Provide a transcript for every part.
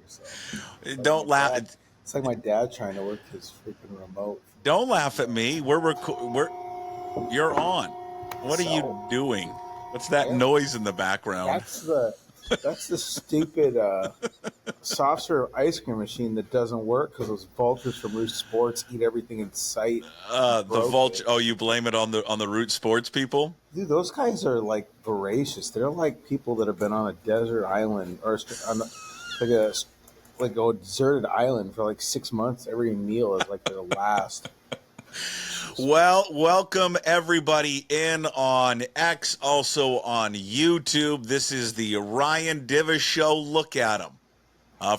So it's Don't laugh. It's like my dad trying to work his freaking remote. Don't laugh at me. You're on. What are you doing? What's that noise in the background? That's the stupid soft serve ice cream machine that doesn't work because those vultures from Roost Sports eat everything in sight. The vulture. Oh, you blame it on the Root Sports people? Dude, those guys are like voracious. They're like people that have been on a desert island or on like a deserted island for like 6 months. Every meal is like their last. Well, welcome everybody in on X, also on YouTube. This is the Ryan Divish Show. Look at him.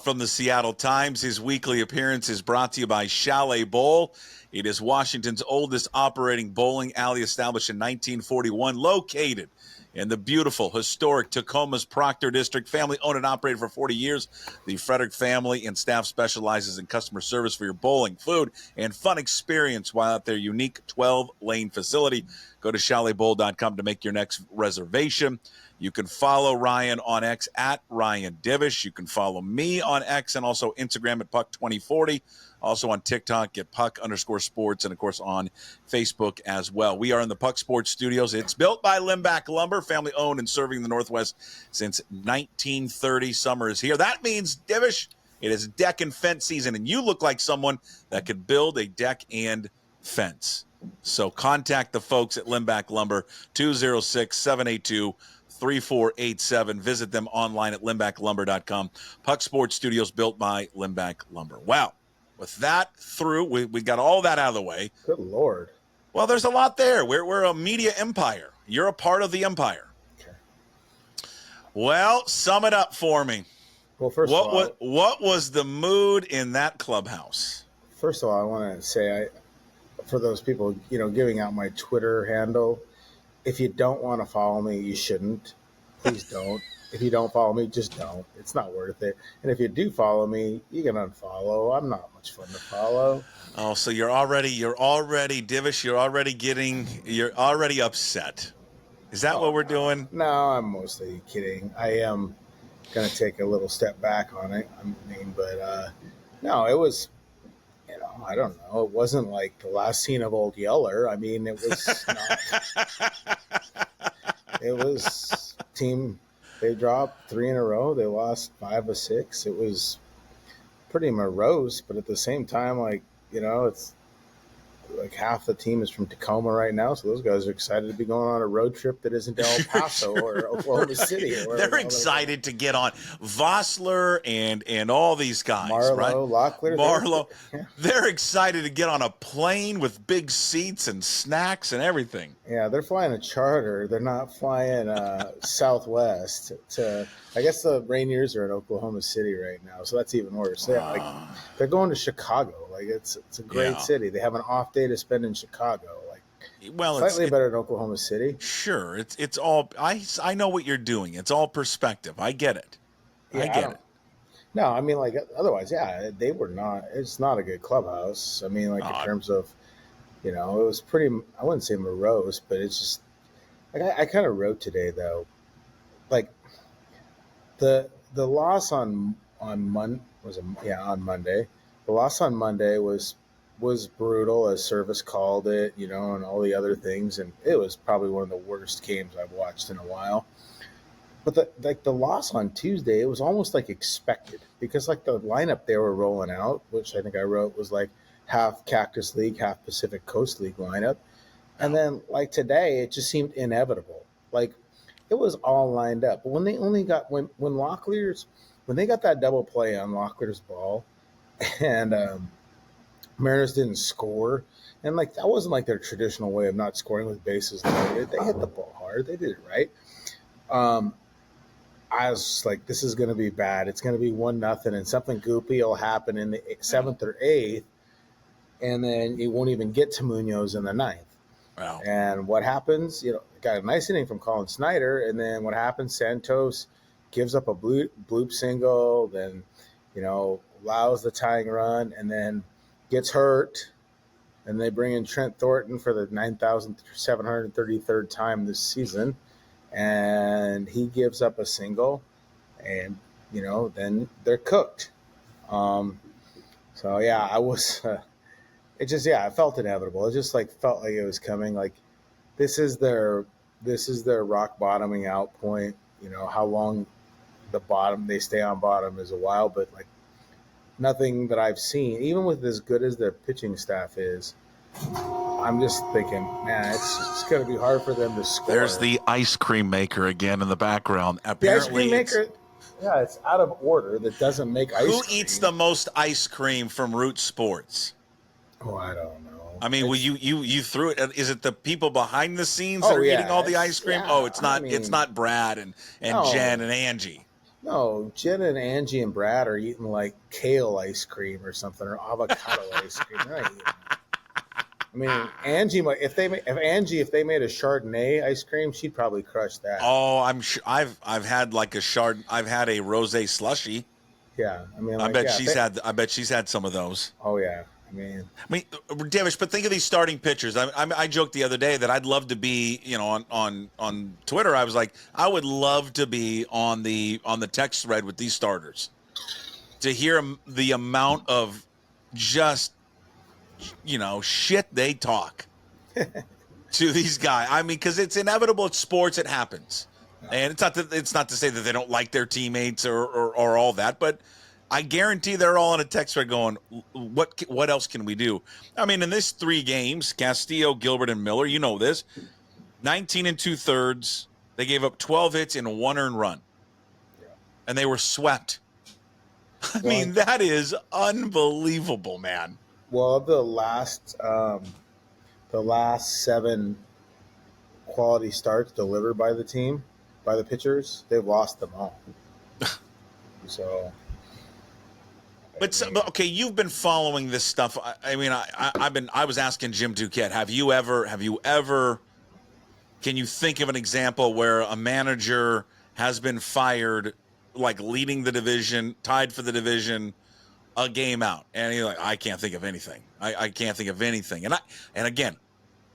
From the Seattle Times, his weekly appearance is brought to you by Chalet Bowl. It is Washington's oldest operating bowling alley, established in 1941, located in the beautiful, historic Tacoma's Proctor District. Family owned and operated for 40 years. The Frederick family and staff specializes in customer service for your bowling, food, and fun experience while at their unique 12-lane facility. Go to chaletbowl.com to make your next reservation. You can follow Ryan on X at Ryan Divish. You can follow me on X and also Instagram at Puck2040. Also on TikTok at Puck_sports, and of course on Facebook as well. We are in the Puck Sports Studios. It's built by Limback Lumber, family owned and serving the Northwest since 1930. Summer is here. That means, Divish, it is deck and fence season, and you look like someone that could build a deck and fence. So contact the folks at Limback Lumber, 206-782-3487. Visit them online at limbacklumber.com. Puck Sports Studios, built by Limback Lumber. Wow. With that through, we got all that out of the way. Good Lord. Well, there's a lot there. We're a media empire. You're a part of the empire. Okay. Well, sum it up for me. Well, first of all, what was the mood in that clubhouse? First of all, I want to say, for those people, giving out my Twitter handle, if you don't want to follow me, you shouldn't. Please don't. If you don't follow me, just don't. It's not worth it. And if you do follow me, you can unfollow. I'm not much fun to follow. Oh, so you're already Divish. You're already upset. Is that what we're doing? No, I'm mostly kidding. I am going to take a little step back on it. No, it was, I don't know. It wasn't like the last scene of Old Yeller. I mean, it was not. It was team. They dropped 3 in a row. They lost 5 of 6. It was pretty morose, but at the same time, it's like half the team is from Tacoma right now, so those guys are excited to be going on a road trip that isn't El Paso or Oklahoma City. They're excited to get on Vossler and all these guys, right? Marlowe. They're excited to get on a plane with big seats and snacks and everything. Yeah, they're flying a charter. They're not flying Southwest. I guess the Rainiers are in Oklahoma City right now, so that's even worse. They're going to Chicago. It's a great city. They have an off day to spend in Chicago. Slightly better than Oklahoma City. Sure, it's all. I know what you're doing. It's all perspective. I get it. I get it. No, I mean, otherwise, they were not. It's not a good clubhouse. I mean, in terms of, it was pretty. I wouldn't say morose, but it's just. I kind of wrote today though, the loss on Monday. The loss on Monday was brutal, as Servais called it, and all the other things, and it was probably one of the worst games I've watched in a while. But the loss on Tuesday, it was almost expected, because the lineup they were rolling out, which I think I wrote was half Cactus League, half Pacific Coast League lineup, and then today it just seemed inevitable. It was all lined up. But when they only got when they got that double play on Locklear's ball, and Mariners didn't score, and that wasn't their traditional way of not scoring with bases loaded. They hit the ball hard. They did it right. I was this is going to be bad. It's going to be 1-0, and something goopy will happen in the 7th or 8th, and then it won't even get to Munoz in the 9th. Wow. And what happens? Got a nice inning from Colin Snyder, and then what happens? Santos gives up a bloop single, then allows the tying run, and then gets hurt, and they bring in Trent Thornton for the 9,733rd time this season, and he gives up a single, and then they're cooked. So yeah, I was. It just I felt inevitable. It just like felt like it was coming. Like this is their rock bottoming out point. You know how long the bottom they stay on bottom is a while, but like nothing that I've seen, even with as good as their pitching staff is, I'm just thinking, man, it's going to be hard for them to score. There's the ice cream maker again in the background. The ice Apparently, cream maker, it's out of order. That doesn't make ice cream. Who eats the most ice cream from Root Sports? Oh, I don't know. I mean, well, you threw it. Is it the people behind the scenes that are eating all the ice cream? Yeah, Oh, it's not. I mean, it's not Brad and Jen and Angie. No, Jen and Angie and Brad are eating like kale ice cream or something, or avocado ice cream. They're not eating. I mean, Angie, if they made a Chardonnay ice cream, she'd probably crush that. Oh, I'm sure. I've had like I've had a rosé slushy. Yeah, I mean, I bet she's had some of those. Oh yeah, I mean, Divish, but think of these starting pitchers. I joked the other day that I'd love to be, on Twitter. I was like, I would love to be on the text thread with these starters to hear the amount of just, shit they talk to these guys. I mean, because it's inevitable. It's sports. It happens, and it's not to say that they don't like their teammates or all that, but I guarantee they're all on a text thread going, what else can we do? I mean, in this 3 games, Castillo, Gilbert, and Miller, you know this, 19 2/3. They gave up 12 hits and 1 earned run, and they were swept. I mean, that is unbelievable, man. Well, of the last 7 quality starts delivered by the team, by the pitchers, they've lost them all. So. But okay, you've been following this stuff. I mean, I was asking Jim Duquette, have you ever, can you think of an example where a manager has been fired, like leading the division, tied for the division, a game out? And he's like, I can't think of anything. I can't think of anything. And again,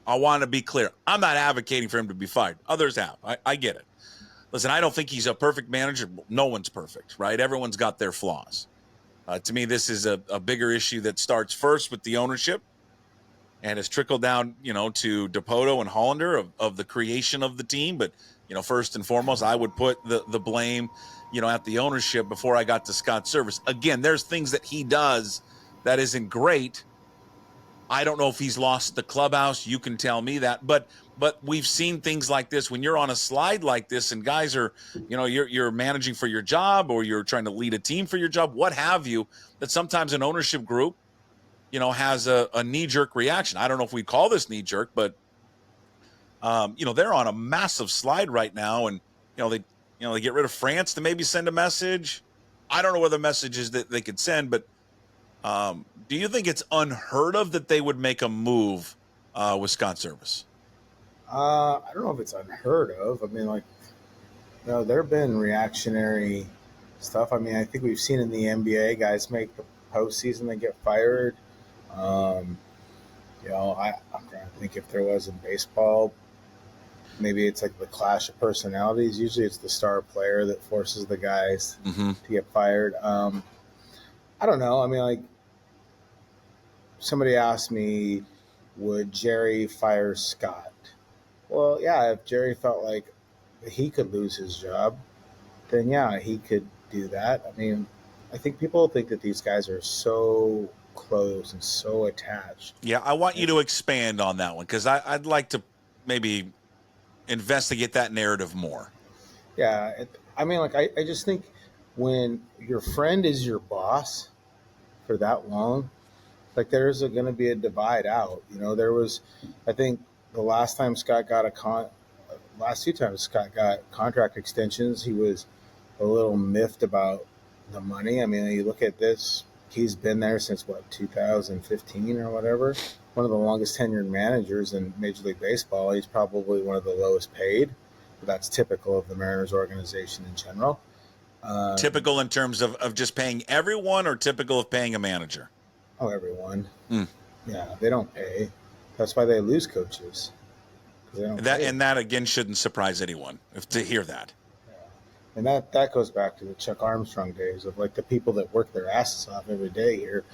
I want to be clear. I'm not advocating for him to be fired. Others have. I get it. Listen, I don't think he's a perfect manager. No one's perfect, right? Everyone's got their flaws. To me, this is a bigger issue that starts first with the ownership and has trickled down, to Dipoto and Hollander of the creation of the team. But, first and foremost, I would put the blame, at the ownership before I got to Scott Servais. Again, there's things that he does that isn't great. I don't know if he's lost the clubhouse. You can tell me that. But we've seen things like this when you're on a slide like this and guys are, you're managing for your job or you're trying to lead a team for your job, what have you, that sometimes an ownership group, has a knee-jerk reaction. I don't know if we call this knee-jerk, but, they're on a massive slide right now. And, they get rid of France to maybe send a message. I don't know what the message is that they could send, but do you think it's unheard of that they would make a move with Scott Servais? I don't know if it's unheard of. I mean, there have been reactionary stuff. I mean, I think we've seen in the NBA guys make the postseason and get fired. I'm trying to think if there was in baseball. Maybe it's like the clash of personalities. Usually it's the star player that forces the guys to get fired. I don't know. I mean, somebody asked me, would Jerry fire Scott? Well, yeah, if Jerry felt like he could lose his job, then yeah, he could do that. I mean, I think people think that these guys are so close and so attached. Yeah, I want you to expand on that one because I'd like to maybe investigate that narrative more. Yeah, I just think when your friend is your boss for that long, there's going to be a divide out. There was, I think, the last time Scott got last 2 times Scott got contract extensions, he was a little miffed about the money. I mean, you look at this, he's been there since 2015 or whatever. One of the longest tenured managers in Major League Baseball. He's probably one of the lowest paid. But that's typical of the Mariners organization in general. Typical in terms of just paying everyone, or typical of paying a manager? Oh, everyone. Yeah, they don't pay. That's why they lose coaches. That again shouldn't surprise anyone to hear that. And that goes back to the Chuck Armstrong days of like the people that work their asses off every day here.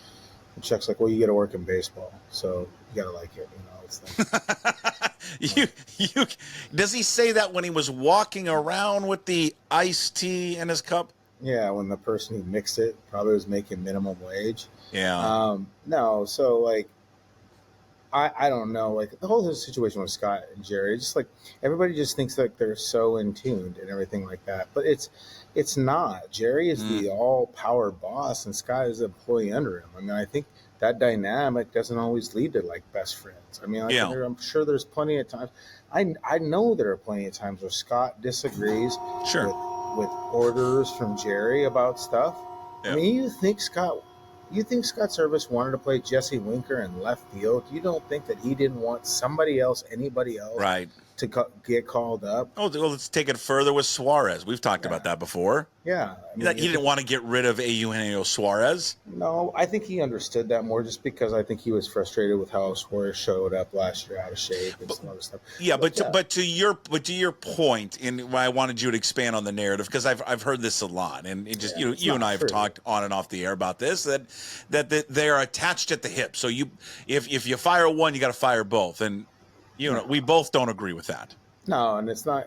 And Chuck's like, well, you got to work in baseball, so you got to like it. It's like, you does he say that when he was walking around with the iced tea in his cup? yeah, when the person who mixed it probably was making minimum wage. Yeah. No, so like I don't know, like the whole situation with Scott and Jerry, just like everybody just thinks like they're so in tuned and everything like that, but it's not. Jerry is the all power boss, and Scott is an employee under him. I mean, I think that dynamic doesn't always lead to like best friends. I mean, like, Yeah. I'm sure there's plenty of times. I know there are plenty of times where Scott disagrees Sure. with orders from Jerry about stuff. Yeah. I mean, you think Scott Servais wanted to play Jesse Winker in left field? You don't think that he didn't want somebody else, anybody else, Right. to get called up? Oh, well, let's take it further with Suarez. We've talked about that before. Yeah. I mean, He didn't want to get rid of Eugenio Suarez. No, I think he understood that more just because I think he was frustrated with how Suarez showed up last year out of shape and some other stuff. Yeah, but to your point, and I wanted you to expand on the narrative because I've heard this a lot, and it just you and I have talked on and off the air about this that they are attached at the hip. So if you fire one, you got to fire both, and we both don't agree with that. No, and it's not.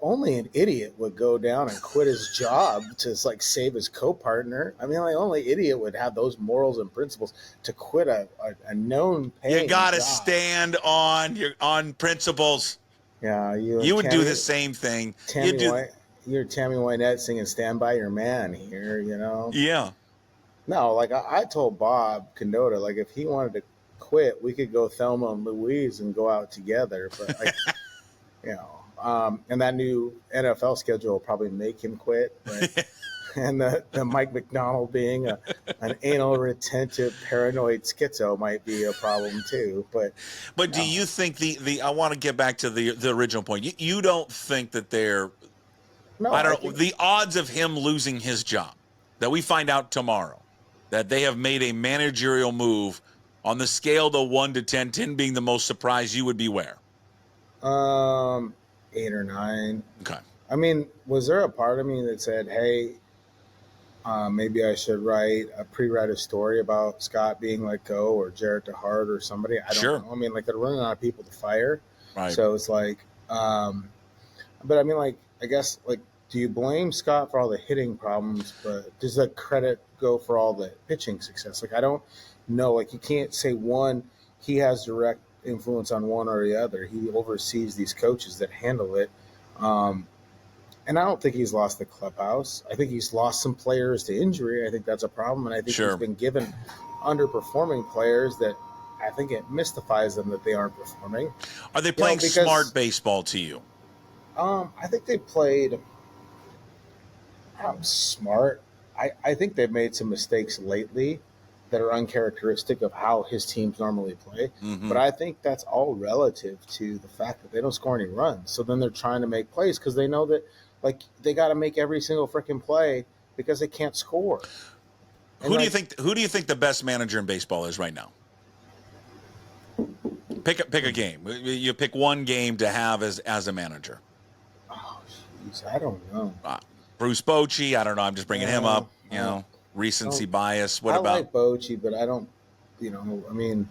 Only an idiot would go down and quit his job to like save his co-partner. I mean, like only idiot would have those morals and principles to quit a known paying You got to job. Stand on principles. Yeah, you would do the same thing. You're Tammy Wynette singing "Stand by Your Man" here. Yeah. No, like I told Bob Condota, like if he wanted to quit, we could go Thelma and Louise and go out together. But like, and that new NFL schedule will probably make him quit. But, and the Mike McDonald being an anal retentive paranoid schizo might be a problem too. But do you think I want to get back to the original point. You don't think that they're the odds of him losing his job that we find out tomorrow that they have made a managerial move on the scale to 1 to 10, 10 being the most surprised, you would be where? 8 or 9. Okay. I mean, was there a part of me that said, hey, maybe I should pre-write a story about Scott being let go or Jarrett DeHart or somebody? I don't know. I mean, like they're running out of people to fire. Right. So it's like, but I mean, like, I guess, like, do you blame Scott for all the hitting problems, but does the credit go for all the pitching success? Like, I don't know. Like, you can't say he has direct influence on one or the other. He oversees these coaches that handle it. And I don't think he's lost the clubhouse. I think he's lost some players to injury. I think that's a problem. And I think he's been given underperforming players that I think it mystifies them that they aren't performing. Are they playing smart baseball to you? I think they played smart. I think they've made some mistakes lately that are uncharacteristic of how his teams normally play. Mm-hmm. But I think that's all relative to the fact that they don't score any runs. So then they're trying to make plays because they know that like they got to make every single freaking play because they can't score. And Who do you think the best manager in baseball is right now? Pick a game. You pick one game to have as a manager. Oh, jeez, I don't know. Bruce Bochy. I don't know. I'm just bringing him up. Recency bias. What about? I like Bochy, but I don't. I mean,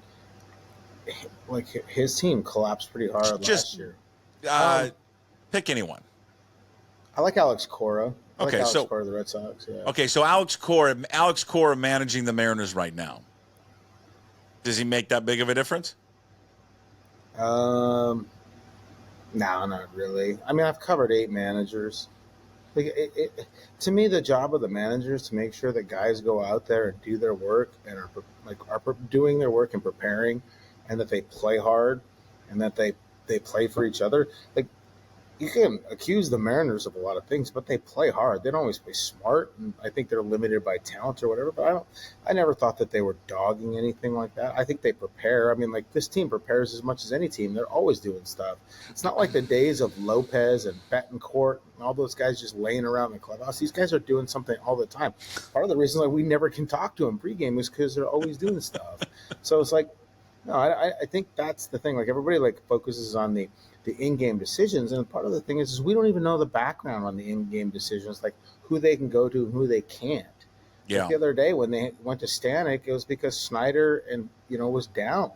like his team collapsed pretty hard last year. Pick anyone. I like Alex Cora. Cora of the Red Sox. Yeah. Okay, so Alex Cora managing the Mariners right now. Does he make that big of a difference? No, not really. I mean, I've covered 8 managers. Like to me, the job of the manager is to make sure that guys go out there and do their work and are doing their work and preparing, and that they play hard, and that they play for each other. Like you can accuse the Mariners of a lot of things, but they play hard. They don't always play smart, and I think they're limited by talent or whatever. But I never thought that they were dogging anything like that. I think they prepare. I mean, like this team prepares as much as any team. They're always doing stuff. It's not like the days of Lopez and Betancourt and all those guys just laying around the clubhouse. These guys are doing something all the time. Part of the reason we never can talk to them pregame is because they're always doing stuff. So it's like, No, I think that's the thing. Like everybody like focuses on the in-game decisions, and part of the thing is we don't even know the background on the in-game decisions, like who they can go to and who they can't. Like Yeah. the other day when they went to Stanek, it was because Snyder and was down.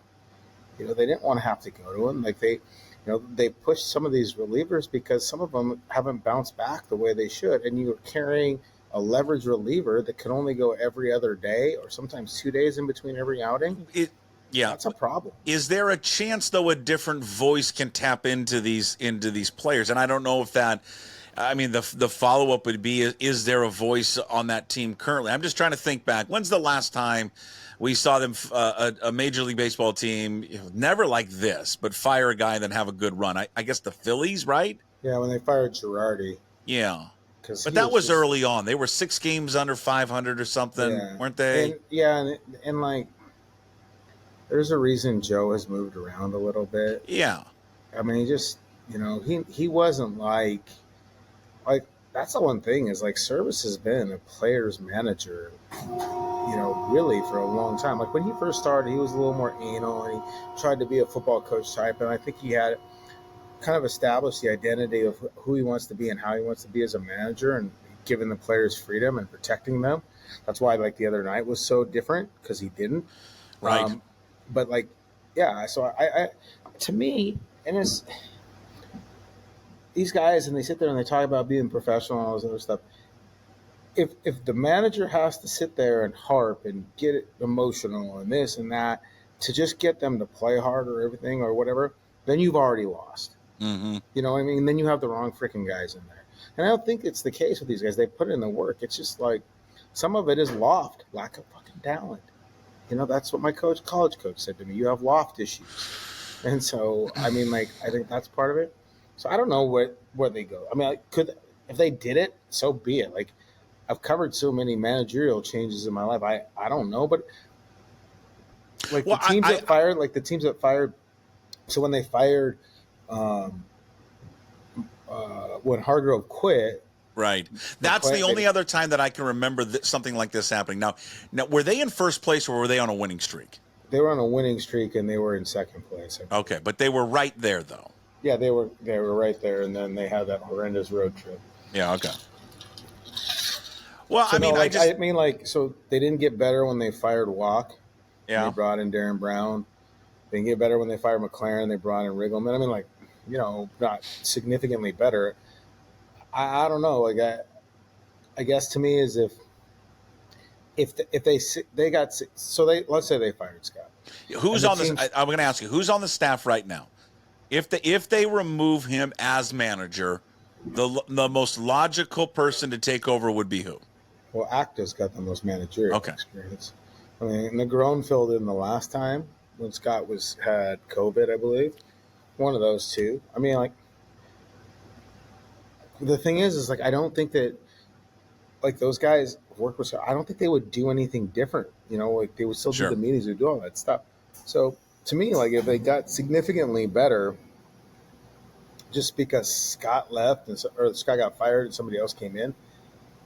They didn't want to have to go to him. Like they pushed some of these relievers because some of them haven't bounced back the way they should, and you're carrying a leverage reliever that can only go every other day or sometimes 2 days in between every outing. Yeah. That's a problem. Is there a chance though a different voice can tap into these players? And I don't know if that. I mean, the follow up would be: is there a voice on that team currently? I'm just trying to think back. When's the last time we saw them a Major League Baseball team, never like this, but fire a guy and then have a good run? I guess the Phillies, right? Yeah, when they fired Girardi. Yeah. But He that was just, early on. They were 6 games under 500 or something, yeah, weren't they? and like, there's a reason Joe has moved around a little bit. Yeah. I mean, he just, he wasn't like that's the one thing is like Servais has been a player's manager, really for a long time. Like when he first started, he was a little more anal and he tried to be a football coach type, and I think he had kind of established the identity of who he wants to be and how he wants to be as a manager, and giving the players freedom and protecting them. That's why like the other night was so different because he didn't. Right. But like, yeah. So I to me, and it's these guys, and they sit there and they talk about being professional and all this other stuff. If the manager has to sit there and harp and get it emotional and this and that to just get them to play hard or everything or whatever, then you've already lost. Mm-hmm. You know what I mean? Then you have the wrong freaking guys in there. And I don't think it's the case with these guys. They put in the work. It's just like some of it is loft, lack of fucking talent. That's what my college coach said to me. You have loft issues. And so, I mean, like, I think that's part of it. So I don't know where they go. I mean, if they did it, so be it. Like, I've covered so many managerial changes in my life. I don't know, but like the teams that fired. So when they fired, when Hargrove quit. Right. That's the only other time that I can remember something like this happening. Now, were they in first place or were they on a winning streak? They were on a winning streak and they were in second place. Okay, but they were right there though. Yeah, they were right there, and then they had that horrendous road trip. Yeah. Okay. Well, so so they didn't get better when they fired Walk. Yeah. They brought in Darren Brown. They didn't get better when they fired McLaren. They brought in Riggleman. I mean, not significantly better. I don't know. Like I guess to me is if they got so they let's say they fired Scott. Who's on this? I'm going to ask you who's on the staff right now. If they remove him as manager, the most logical person to take over would be who? Well, Acta's got the most managerial experience. I mean, Negron filled in the last time when Scott had COVID, I believe. One of those two. I mean, like, the thing is like I don't think that like those guys work with. I don't think they would do anything different. Like they would still do the meetings, they would do all that stuff. So to me, like if they got significantly better, just because Scott left or Scott got fired and somebody else came in,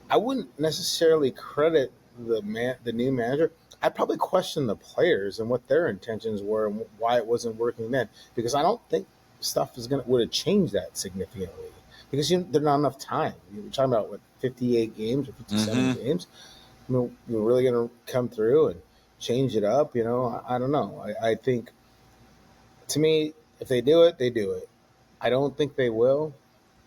I wouldn't necessarily credit the new manager. I'd probably question the players and what their intentions were and why it wasn't working then, because I don't think stuff would have changed that significantly. Because there's not enough time. You're talking about 58 games or 57 games. You're really going to come through and change it up. I don't know. I think, to me, if they do it, they do it. I don't think they will,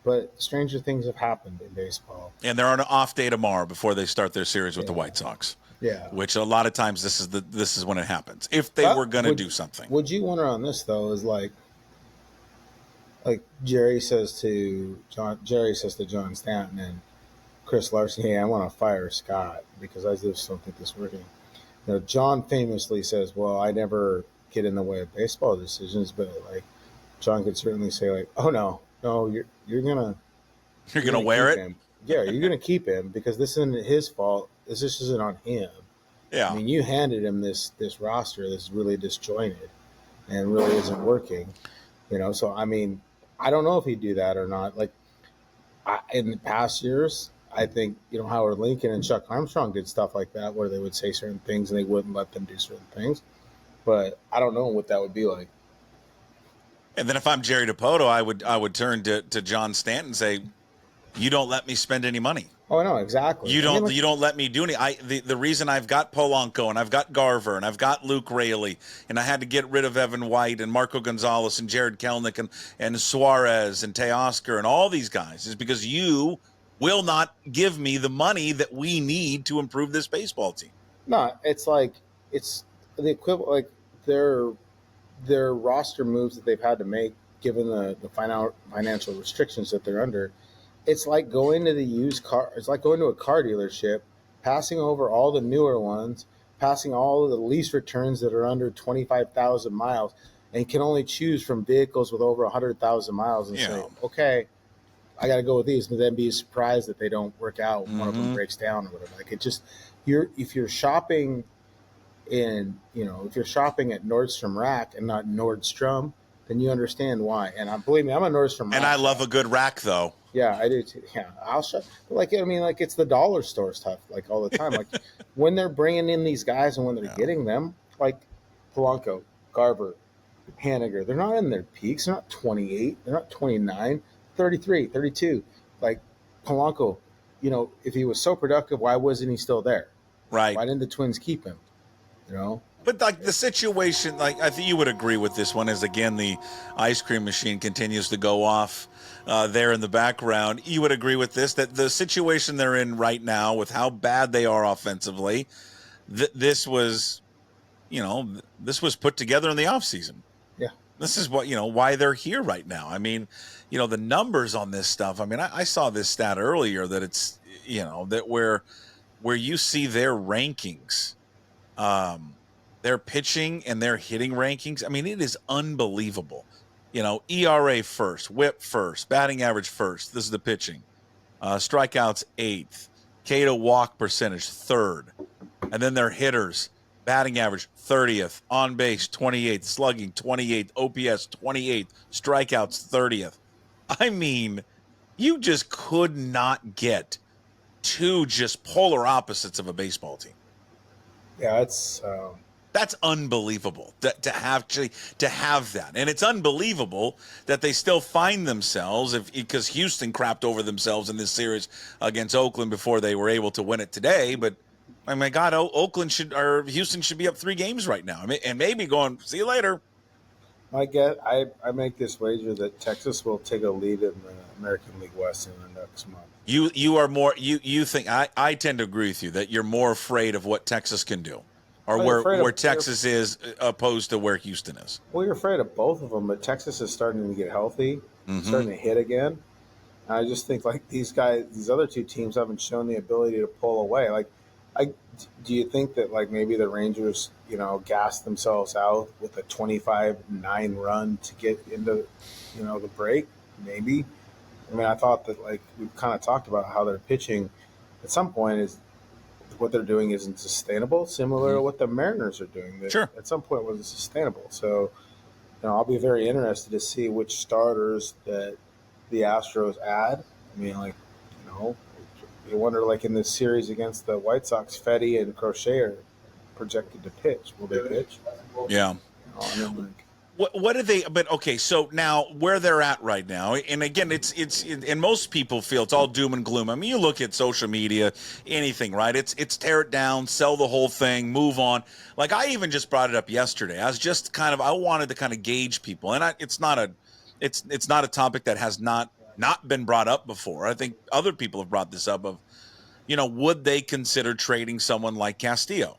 but stranger things have happened in baseball. And they're on an off day tomorrow before they start their series with the White Sox. Yeah, which a lot of times this is when it happens. If they were going to do something, would you wonder on this though? Is like Jerry says to John Stanton and Chris Larson, "Hey, I want to fire Scott because I just don't think this is working." John famously says, "Well, I never get in the way of baseball decisions," but like John could certainly say, like, "Oh no, you're gonna wear it." Him. Yeah, you're gonna keep him because this isn't his fault. This isn't on him. Yeah, I mean, you handed him this roster that's really disjointed and really isn't working. So I mean, I don't know if he'd do that or not. Like in the past years, I think Howard Lincoln and Chuck Armstrong did stuff like that where they would say certain things and they wouldn't let them do certain things. but I don't know what that would be like. And then if I'm Jerry Dipoto, I would turn to John Stanton and say, you don't let me spend any money. Oh, no, exactly. You don't let me do any. The reason I've got Polanco and I've got Garver and I've got Luke Raley and I had to get rid of Evan White and Marco Gonzalez and Jared Kelnick and Suarez and Teoscar and all these guys is because you will not give me the money that we need to improve this baseball team. No, it's like it's the equivalent. Like their roster moves that they've had to make, given the financial restrictions that they're under. It's like going to the used car. It's like going to a car dealership, passing over all the newer ones, passing all of the lease returns that are under 25,000 miles, and can only choose from vehicles with over 100,000 miles and say, okay, I got to go with these, but then be surprised that they don't work out. One of them breaks down or whatever. Like it just, if you're shopping if you're shopping at Nordstrom Rack and not Nordstrom, then you understand why. And believe me, I'm a Nordstrom Rack. And I love a good rack, though. Yeah, I do too. Yeah, I'll shop. Like it's the dollar store stuff, like all the time. Like when they're bringing in these guys and when they're getting them, like Polanco, Garver, Haniger, they're not in their peaks. They're not 28. They're not 29, 33, 32. Like Polanco, if he was so productive, why wasn't he still there? Right. Why didn't the Twins keep him? But like the situation, like I think you would agree with this one, is again the ice cream machine continues to go off there in the background. You would agree with this, that the situation they're in right now with how bad they are offensively, this was put together in the offseason. Yeah. This is what, why they're here right now. I mean, the numbers on this stuff. I mean, I saw this stat earlier that it's, that where you see their rankings, their pitching and their hitting rankings. I mean, it is unbelievable. ERA first, WHIP first, batting average first. This is the pitching. Strikeouts 8th, K to walk percentage 3rd, and then their hitters, batting average 30th, on base 28th, slugging 28th, OPS 28th, strikeouts 30th. I mean, you just could not get two just polar opposites of a baseball team. Yeah, that's unbelievable to have that. And it's unbelievable that they still find themselves, because Houston crapped over themselves in this series against Oakland before they were able to win it today. But, oh my God, Houston should be up 3 games right now. And maybe going, see you later. I make this wager that Texas will take a lead in the American League West in the next month. You are more, you think, I tend to agree with you that you're more afraid of what Texas can do. Or where Texas is opposed to where Houston is. Well, you're afraid of both of them, but Texas is starting to get healthy, starting to hit again. And I just think like these other two teams haven't shown the ability to pull away. Like, do you think that like maybe the Rangers, gassed themselves out with a 25-9 run to get into, the break? Maybe. I mean, I thought that like we've kind of talked about how their pitching at some point is. What they're doing isn't sustainable, similar to what the Mariners are doing. That sure. At some point wasn't sustainable. So, I'll be very interested to see which starters that the Astros add. I mean, like, you wonder, like in this series against the White Sox, Fetty and Crochet are projected to pitch. Will they pitch? Yeah. What do they? But okay, so now where they're at right now, and again, it's and most people feel it's all doom and gloom. I mean, you look at social media, anything, right? It's tear it down, sell the whole thing, move on. Like I even just brought it up yesterday. I was just I wanted to kind of gauge people, and it's not a topic that has not been brought up before. I think other people have brought this up of, would they consider trading someone like Castillo?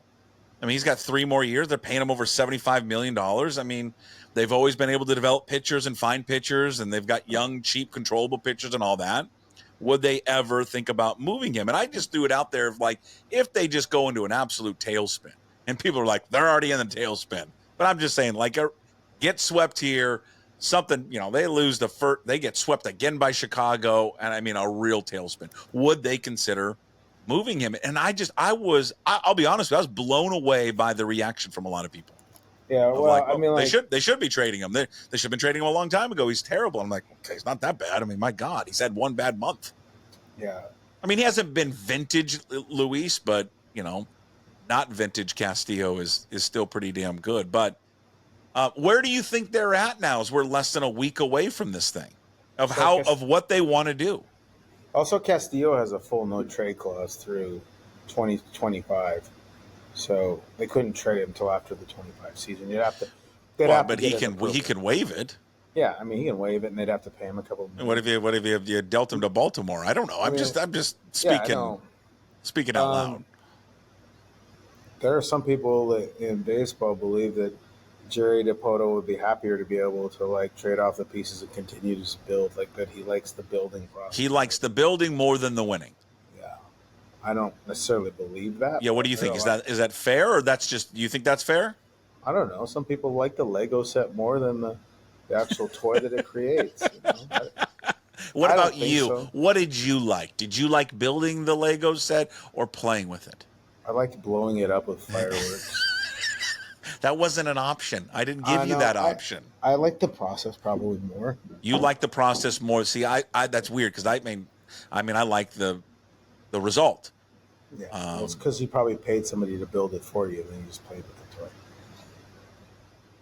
I mean, he's got 3 more years. They're paying him over $75 million. I mean, they've always been able to develop pitchers and find pitchers, and they've got young, cheap, controllable pitchers and all that. Would they ever think about moving him? And I just threw it out there of like, if they just go into an absolute tailspin, and people are like, they're already in the tailspin. But I'm just saying, like, get swept here, something, they lose the first, they get swept again by Chicago, and I mean, a real tailspin. Would they consider moving him? And I'll be honest with you, I was blown away by the reaction from a lot of people. Yeah, well, they should be trading him. They should have been trading him a long time ago. He's terrible. I'm like, okay, he's not that bad. I mean, my God, he's had 1 bad month. Yeah. I mean, he hasn't been vintage Luis, but not vintage Castillo is still pretty damn good. But where do you think they're at now as we're less than a week away from this thing of what they want to do? Also, Castillo has a full no trade clause through 2025, so they couldn't trade him until after the 25 season. But he can waive it. Yeah, I mean he can waive it, and they'd have to pay him a couple. And what if you dealt him to Baltimore? I don't know. I'm just speaking out loud. There are some people that in baseball believe that Jerry Dipoto would be happier to be able to like trade off the pieces and continue to build, like that he likes the building process. He likes the building more than the winning. Yeah, I don't necessarily believe that. Yeah, what do you think? Is that fair, or you think that's fair? I don't know. Some people like the Lego set more than the actual toy that it creates. What about you? So. What did you like? Did you like building the Lego set or playing with it? I liked blowing it up with fireworks. That wasn't an option. I didn't give you that option. I like the process probably more. You like the process more. See, I that's weird because I like the result. Yeah, well, it's because you probably paid somebody to build it for you, and then you just played with the toy.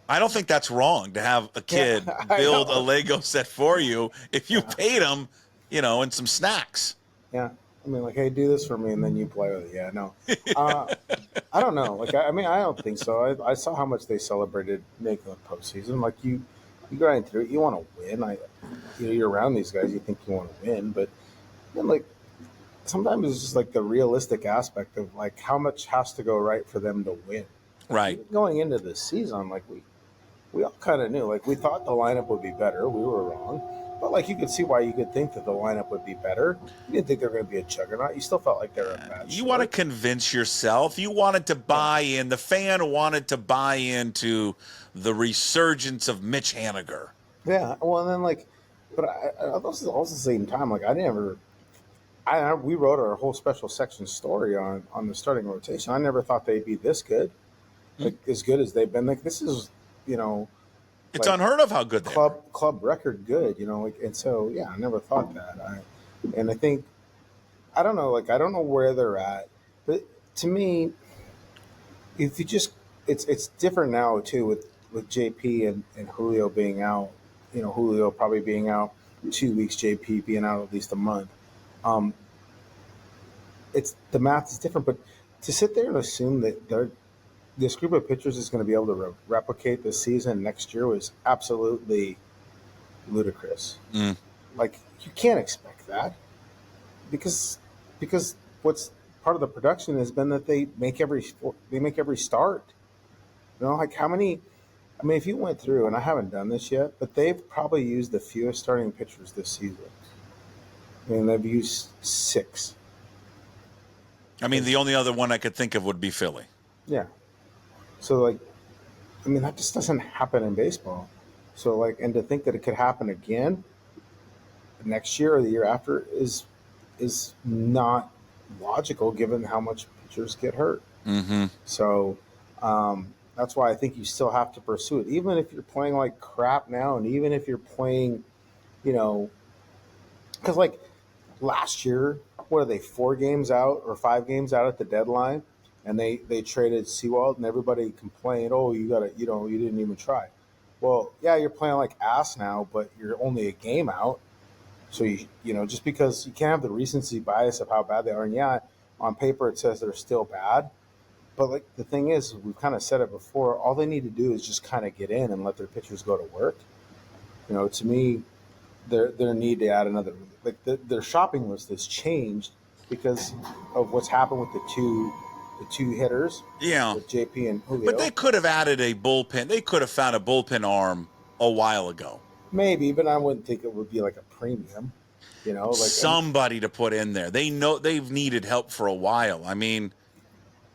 I don't think that's wrong to have a kid build a Lego set for you if you paid him, and some snacks. Yeah. I mean, like, hey, do this for me, and then you play with it. Yeah, no. I don't know. Like, I don't think so. I saw how much they celebrated making the postseason. Like, you grind through it. You want to win. You're around these guys. You think you want to win. But then, like, sometimes it's just, like, the realistic aspect of, like, how much has to go right for them to win. Right. Going into the season, like, we all kind of knew. Like, we thought the lineup would be better. We were wrong. But, like, you could see why you could think that the lineup would be better. You didn't think they were going to be a juggernaut. You still felt like they were a bad You want to convince yourself. You wanted to buy in. The fan wanted to buy into the resurgence of Mitch Haniger. Yeah. Well, and then, like, but also at the same time, like, we wrote our whole special section story on the starting rotation. I never thought they'd be this good. Like, as good as they've been. Like, this is, it's like unheard of how good they are. Club record good, and so yeah, I never thought that. I think I don't know, like I don't know where they're at, but to me, if you just it's different now too with JP and Julio being out. Julio probably being out 2 weeks, JP being out at least a month. It's the math is different, but to sit there and assume that this group of pitchers is going to be able to replicate this season next year was absolutely ludicrous. Like, you can't expect that because what's part of the production has been that they make every start. Like how many? I mean, if you went through, and I haven't done this yet, but they've probably used the fewest starting pitchers this season. I mean, they've used 6. I mean, the only other one I could think of would be Philly. Yeah. So, like, I mean, that just doesn't happen in baseball. So, like, and to think that it could happen again next year or the year after is not logical given how much pitchers get hurt. Mm-hmm. So, that's why I think you still have to pursue it. Even if you're playing like crap now, and even if you're playing, because, like, last year, what are they, 4 games out or 5 games out at the deadline? And they traded Sewald, and everybody complained, oh, you didn't even try. Well, yeah, you're playing like ass now, but you're only a game out. So, just because you can't have the recency bias of how bad they are. And, yeah, on paper it says they're still bad. But, like, the thing is, we've kind of said it before, all they need to do is just kind of get in and let their pitchers go to work. To me, their need to add another – like, their shopping list has changed because of what's happened with the two hitters, with JP and Julio. But they could have added a bullpen. They could have found a bullpen arm a while ago. Maybe, but I wouldn't think it would be like a premium. Like somebody to put in there. They know they've needed help for a while. I mean,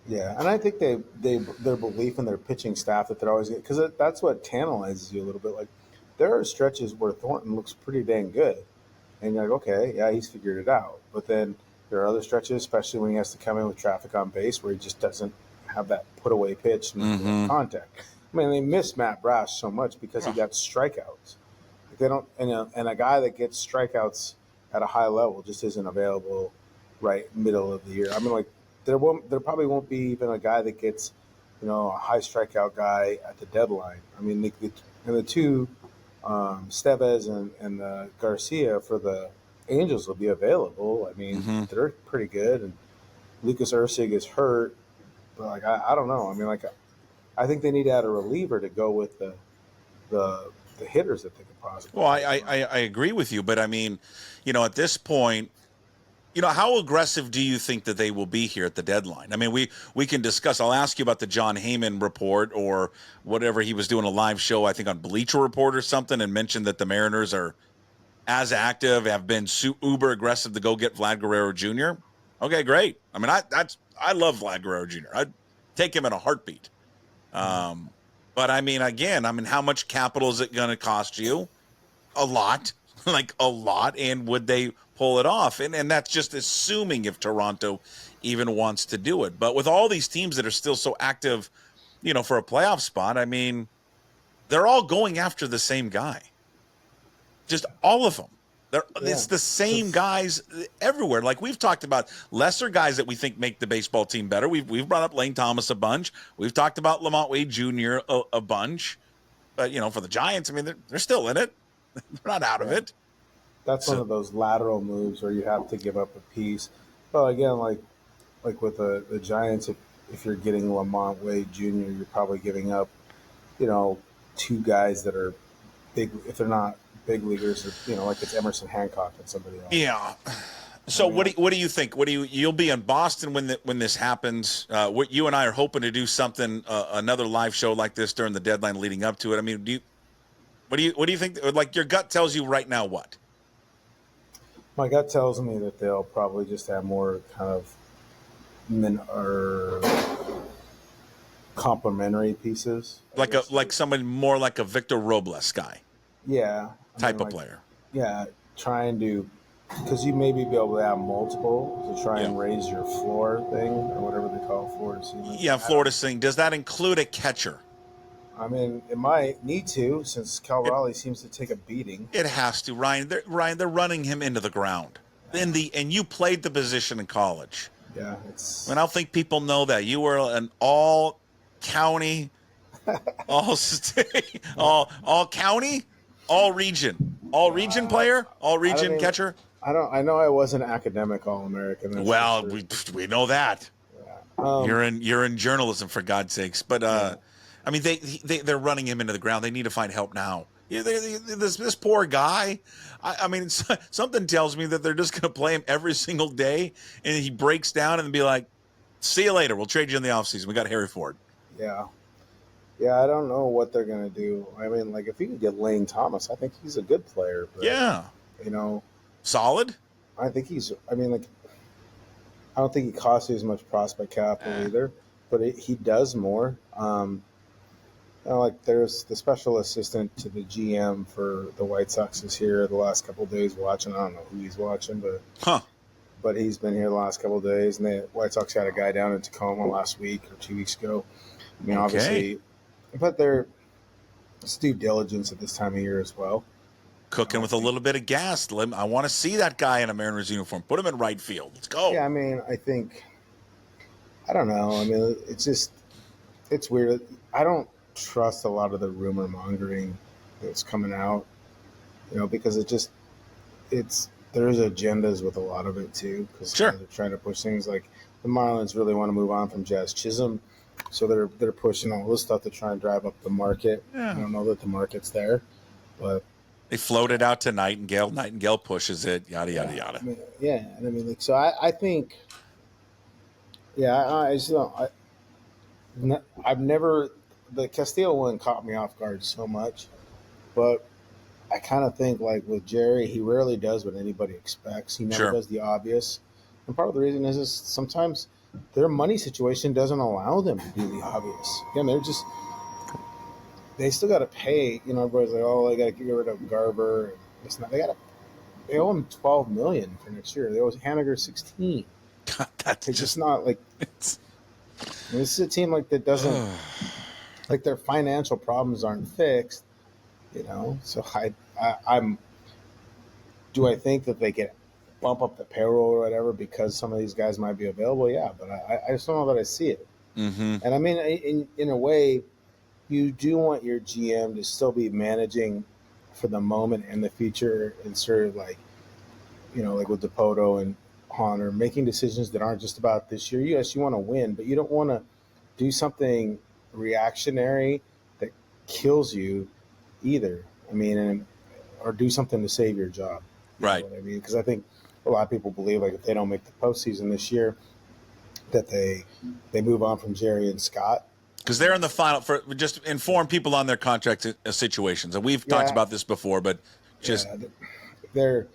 yeah, and I think their belief in their pitching staff that they're always, because that's what tantalizes you a little bit. Like, there are stretches where Thornton looks pretty dang good, and you're like, okay, yeah, he's figured it out. But then there are other stretches, especially when he has to come in with traffic on base, where he just doesn't have that put away pitch and contact. I mean, they miss Matt Brash so much because he got strikeouts. They don't, and a guy that gets strikeouts at a high level just isn't available right middle of the year. I mean, like, there probably won't be even a guy that gets, a high strikeout guy at the deadline. I mean, and the two, Stevez and Garcia for the Angels will be available. I mean, Mm-hmm. they're pretty good, and Lucas Ursig is hurt, but like I don't know. I mean, like I think they need to add a reliever to go with the hitters that they could possibly. Well, I agree with you, but I mean, at this point, how aggressive do you think that they will be here at the deadline? I mean, we can discuss. I'll ask you about the John Heyman report or whatever he was doing a live show, I think on Bleacher Report or something, and mentioned that the Mariners are as active, have been uber aggressive to go get Vlad Guerrero Jr. Okay, great. I mean, I love Vlad Guerrero Jr. I'd take him in a heartbeat. But I mean, again, how much capital is it going to cost you? A lot, like a lot. And would they pull it off? And that's just assuming if Toronto even wants to do it. But with all these teams that are still so active, for a playoff spot, I mean, they're all going after the same guy. Just all of them. It's the same guys everywhere. Like we've talked about lesser guys that we think make the baseball team better. We've brought up Lane Thomas a bunch. We've talked about Lamont Wade Jr. a bunch. But for the Giants, I mean, they're still in it. They're not out of it. That's one of those lateral moves where you have to give up a piece. But again, like with the Giants, if you're getting Lamont Wade Jr., you're probably giving up, two guys that are big. If they're not big leaguers, like it's Emerson Hancock and somebody else. Yeah. So what do you think? You'll be in Boston when this happens? What you and I are hoping to do something, another live show like this during the deadline leading up to it. I mean, what do you think? Like your gut tells you right now what? My gut tells me that they'll probably just have more kind of complementary pieces, like someone more like a Victor Robles guy. Yeah, type of player. Yeah, trying to, because you maybe be able to have multiple to try and raise your floor thing or whatever they call floor to ceiling. Yeah, floor to ceiling. Does that include a catcher? I mean, it might need to, since Cal Raleigh seems to take a beating. It has to, Ryan. They're running him into the ground. And you played the position in college. Yeah, I don't think people know that you were an all county, all state, all county, all region player, all region catcher. I know I was an academic All-American. Well, sure. we know that. Yeah. You're in journalism, for God's sakes. But I mean, they're running him into the ground. They need to find help now. This poor guy. I mean, something tells me that they're just going to play him every single day, and he breaks down and be like, "See you later. We'll trade you in the offseason. We got Harry Ford." Yeah. Yeah, I don't know what they're going to do. I mean, like, if you can get Lane Thomas, I think he's a good player. But, solid. I think I don't think he costs you as much prospect capital either, but he does more. Like there's the special assistant to the GM for the White Sox is here the last couple of days watching. I don't know who he's watching, but he's been here the last couple of days. And the White Sox had a guy down in Tacoma last week or 2 weeks ago. I mean, obviously, but it's due diligence at this time of year as well. Cooking with a little bit of gas. I want to see that guy in a Mariners uniform. Put him in right field. Let's go. Yeah, I mean, I don't know. I mean, it's weird. I don't trust a lot of the rumor mongering that's coming out, because there's agendas with a lot of it too, because they're trying to push things like the Marlins really want to move on from Jazz Chisholm, so they're pushing all this stuff to try and drive up the market. I don't know that the market's there, but they floated out to Nightingale. Nightingale pushes it. Yada yada yada. I mean, so I think, I just don't. I've never. The Castillo one caught me off guard so much, but I kind of think like with Jerry, he rarely does what anybody expects. He never does the obvious, and part of the reason is sometimes their money situation doesn't allow them to do the obvious. Again, they still got to pay. Everybody's like, oh, they got to get rid of Garber. It's not. They owe him $12 million for next year. They owe Haniger $16. God, that's just not like. This is a team like that doesn't. Like their financial problems aren't fixed, So I'm. Do I think that they get bump up the payroll or whatever because some of these guys might be available. Yeah, but I just don't know that I see it. Mm-hmm. And I mean, in a way, you do want your GM to still be managing for the moment and the future, and sort of like, like with Dipoto and Honor, making decisions that aren't just about this year. Yes, you want to win, but you don't want to do something reactionary that kills you either. I mean, or do something to save your job. You Right. know what I mean? Because I think a lot of people believe like if they don't make the postseason this year, that they move on from Jerry and Scott. Because they're in the final. For just inform people on their contract situations, and we've talked about this before, but just they're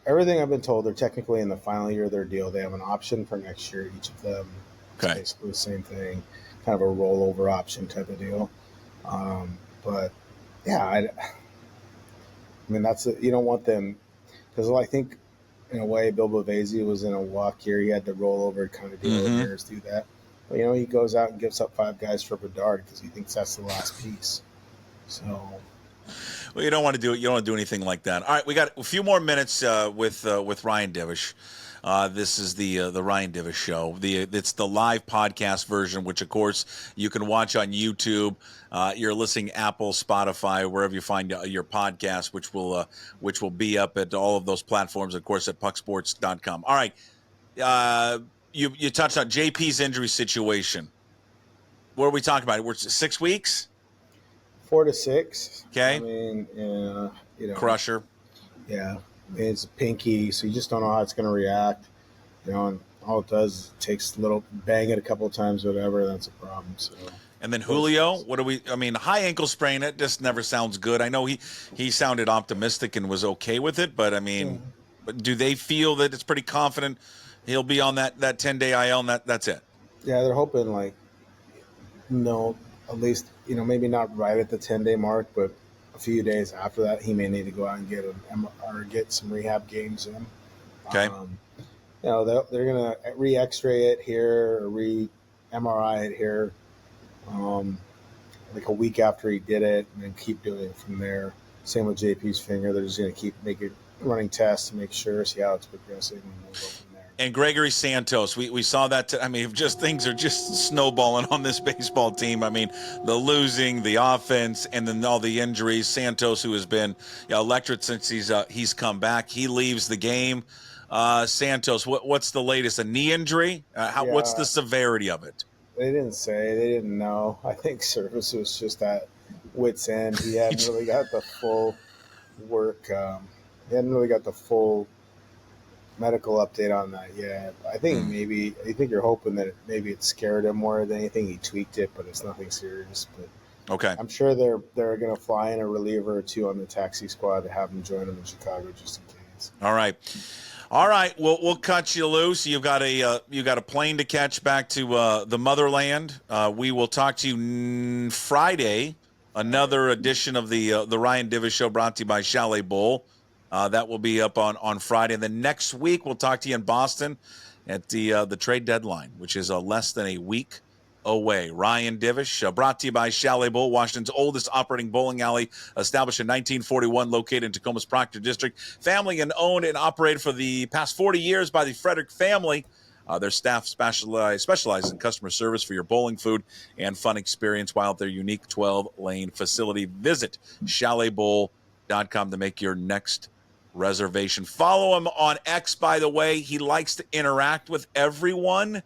everything I've been told. They're technically in the final year of their deal. They have an option for next year, each of them. It's basically the same thing, kind of a rollover option type of deal. But yeah, I mean you don't want them, because I think in a way Bill Bavasi was in a walk year. He had the rollover kind of deal, and Harris do that. But he goes out and gives up 5 guys for Bedard because he thinks that's the last piece. So, well, you don't want to do it. You don't want to do anything like that. All right, we got a few more minutes with Ryan Divish. This is the Ryan Divish Show. It's the live podcast version, which of course you can watch on YouTube. You're listening Apple, Spotify, wherever you find your podcast, which will be up at all of those platforms, of course, at pucksports.com. All right, you touched on JP's injury situation. What are we talking about? We're 6 weeks. 4 to 6. Okay. I mean, crusher. Yeah, it's pinky, so you just don't know how it's going to react. And all it does is it takes a little bang it a couple of times, whatever. That's a problem. So. And then Julio, high ankle sprain, it just never sounds good. I know he sounded optimistic and was okay with it, but I mean, but do they feel that it's pretty confident he'll be on that 10-day IL and that's it? Yeah, they're hoping at least, maybe not right at the 10-day mark, but a few days after that, he may need to go out and get some rehab games in. Okay. They're going to re-X-ray it here or re-MRI it here. Like a week after he did it, and then keep doing it from there. Same with JP's finger. They're just going to keep making running tests to make sure, see how it's progressing, and we'll go from there. And Gregory Santos, we saw that. Things are just snowballing on this baseball team. I mean, the losing, the offense, and then all the injuries. Santos, who has been electric since he's come back, he leaves the game. Santos, what's the latest? A knee injury? What's the severity of it? They didn't say. They didn't know. I think Servais was just at wit's end. He hadn't really got the full work. He hadn't really got the full medical update on that yet. I think you're hoping that maybe it scared him more than anything. He tweaked it, but it's nothing serious. But okay, I'm sure they're going to fly in a reliever or two on the taxi squad to have him join them in Chicago just in case. All right. We'll cut you loose. You've got a plane to catch back to the motherland. We will talk to you Friday. Another edition of the Ryan Divish Show, brought to you by Chalet Bowl. That will be up on Friday. And then next week we'll talk to you in Boston at the trade deadline, which is less than a week away. Ryan Divish, brought to you by Chalet Bowl, Washington's oldest operating bowling alley, established in 1941, located in Tacoma's Proctor District. Family and owned and operated for the past 40 years by the Frederick family. Their staff specializes in customer service for your bowling, food, and fun experience while at their unique 12-lane facility. Visit chaletbowl.com to make your next reservation. Follow him on X, by the way. He likes to interact with everyone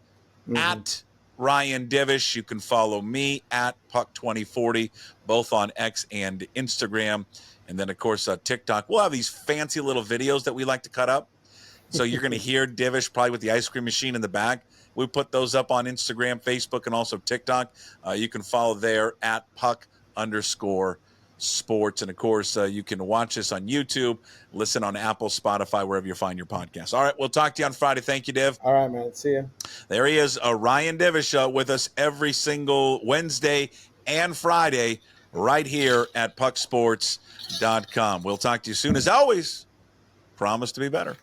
at Ryan Divish. You can follow me at Puck2040, both on X and Instagram. And then, of course, TikTok. We'll have these fancy little videos that we like to cut up. So you're going to hear Divish probably with the ice cream machine in the back. We put those up on Instagram, Facebook, and also TikTok. You can follow there at Puck_sports. And, of course, you can watch us on YouTube, listen on Apple, Spotify, wherever you find your podcasts. All right, we'll talk to you on Friday. Thank you, Div. All right, man. See you. There he is, Ryan Divish, with us every single Wednesday and Friday right here at pucksports.com. We'll talk to you soon. As always, promise to be better.